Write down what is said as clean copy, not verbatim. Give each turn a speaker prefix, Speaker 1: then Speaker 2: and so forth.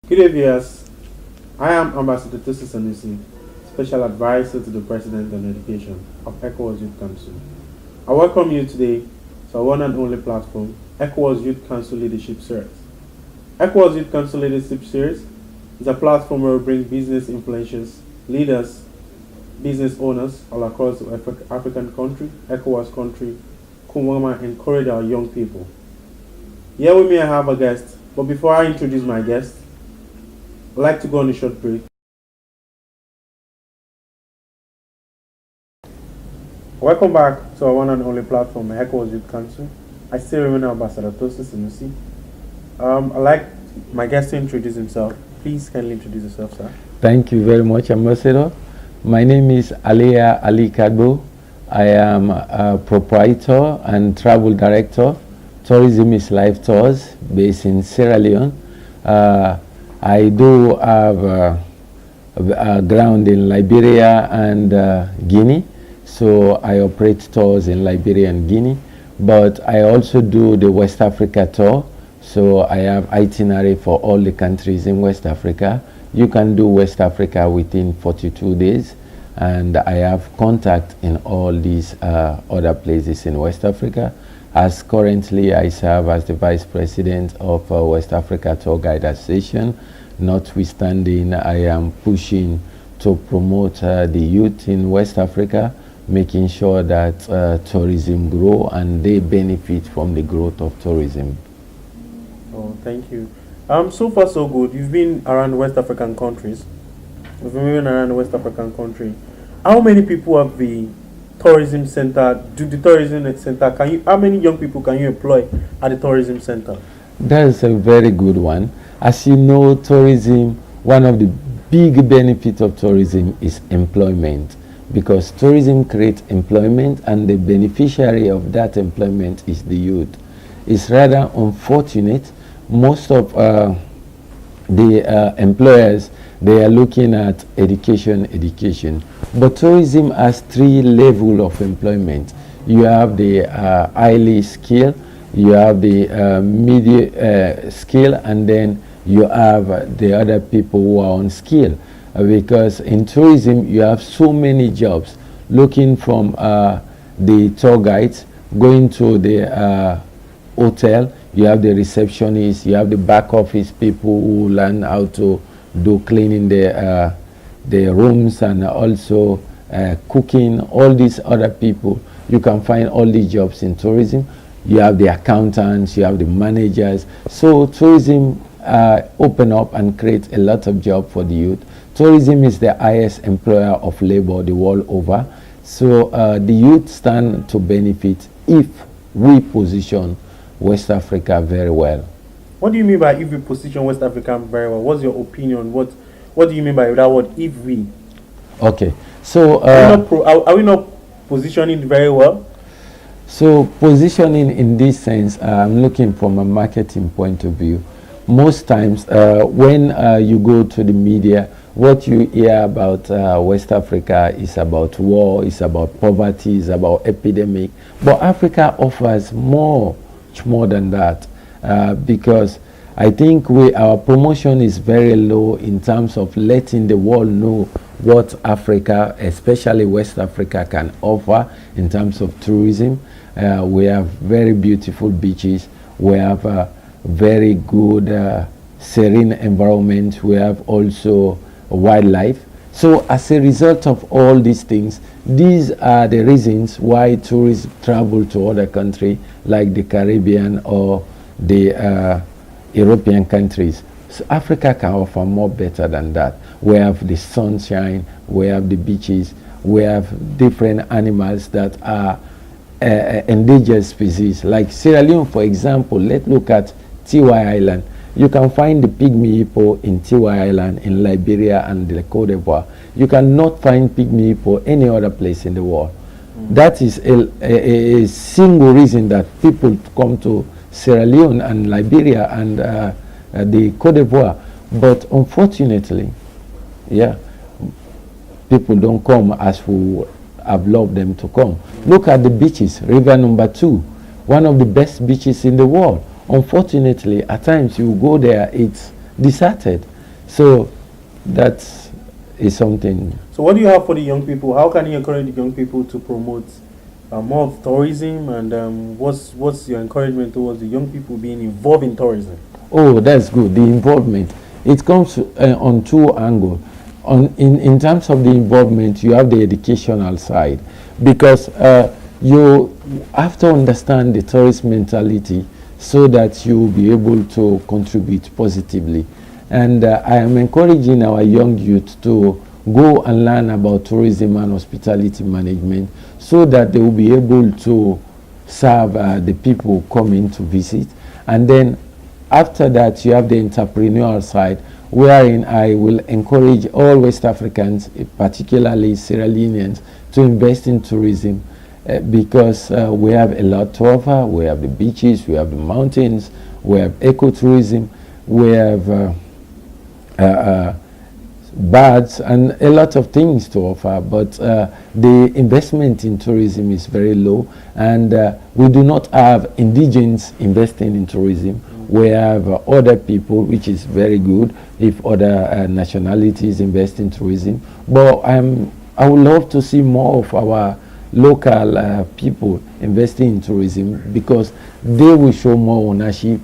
Speaker 1: Good day, viewers. I am Ambassador Tosi Sanusi, Special Advisor to the President on Education of ECOWAS Youth Council. I welcome you today to our one and only platform, ECOWAS Youth Council Leadership Series. ECOWAS Youth Council Leadership Series is a platform where we bring business influencers, leaders, business owners all across the African country, ECOWAS country, Kumwama, encourage our young people. Here with me I have a guest, but before I introduce my guest, I'd like to go on a short break. Welcome back to our one and only platform, ECOWAS Youth Council. I still remain Ambassador Tosi Sanusi. I'd like my guest to introduce himself. Please kindly introduce yourself, sir.
Speaker 2: Thank you very much, Ambassador. My name is Aliya Ali Kagbo. I am a proprietor and travel director. Tourism is Life Tours, based in Sierra Leone. I do have a ground in Liberia and Guinea, so I operate tours in Liberia and Guinea. But I also do the West Africa tour, so I have itinerary for all the countries in West Africa. You can do West Africa within 42 days, and I have contact in all these other places in West Africa. As currently I serve as the Vice President of West Africa Tour Guide Association. Notwithstanding, I am pushing to promote the youth in West Africa, making sure that tourism grow and they benefit from the growth of tourism.
Speaker 1: Oh, thank you. So far so good. You've been around West African countries. You've been moving around the West African country. How many people have the tourism center? How many young people can you employ at the tourism center?
Speaker 2: That is a very good one. As you know, tourism, one of the big benefits of tourism is employment, because tourism creates employment and the beneficiary of that employment is the youth. It's rather unfortunate. Most of the employers, they are looking at education. But tourism has three levels of employment. You have the highly skilled, you have the medium skill, and then you have the other people who are on skill. Because in tourism, you have so many jobs, looking from the tour guides, going to the hotel, you have the receptionists, you have the back office people who learn how to do cleaning the rooms, and also cooking, all these other people. You can find all these jobs in tourism. You have the accountants, you have the managers. So tourism open up and create a lot of jobs for the youth. Tourism is the highest employer of labor the world over. So the youth stand to benefit if we position West Africa very well.
Speaker 1: What do you mean by if we position West Africa very well? What's your opinion? What do you mean by that word, if we?
Speaker 2: Okay, so
Speaker 1: are we not positioning very well?
Speaker 2: So positioning in this sense, I'm looking from a marketing point of view. Most times when you go to the media, what you hear about West Africa is about war, is about poverty, is about epidemic. But Africa offers much more than that, because I think our promotion is very low in terms of letting the world know what Africa, especially West Africa, can offer in terms of tourism. We have very beautiful beaches. We have a very good serene environment. We have also wildlife. So as a result of all these things, these are the reasons why tourists travel to other countries like the Caribbean or the European countries. So Africa can offer more better than that. We have the sunshine, we have the beaches, we have different animals that are endangered species. Like Sierra Leone, for example, let's look at Tiwai Island. You can find the pygmy hippo in Tiwai Island, in Liberia and the Côte d'Ivoire. You cannot find pygmy hippo any other place in the world. That is a single reason that people come to Sierra Leone and Liberia and the Côte d'Ivoire. But unfortunately, people don't come as we have loved them to come. Look at the beaches. River number 2, one of the best beaches in the world. Unfortunately, at times you go there, it's deserted. So that is something.
Speaker 1: So what do you have for the young people? How can you encourage the young people to promote more of tourism, and what's your encouragement towards the young people being involved in tourism?
Speaker 2: Oh, that's good. The involvement. It comes on two angles. In terms of the involvement, you have the educational side, because you have to understand the tourist mentality so that you will be able to contribute positively. And I am encouraging our young youth to go and learn about tourism and hospitality management so that they will be able to serve the people coming to visit. And then after that, you have the entrepreneurial side, wherein I will encourage all West Africans, particularly Sierra Leoneans, to invest in tourism because we have a lot to offer. We have the beaches, we have the mountains, we have ecotourism, we have birds and a lot of things to offer, but the investment in tourism is very low, and we do not have indigenes investing in tourism. We have other people, which is very good if other nationalities invest in tourism, but I would love to see more of our local people investing in tourism because they will show more ownership.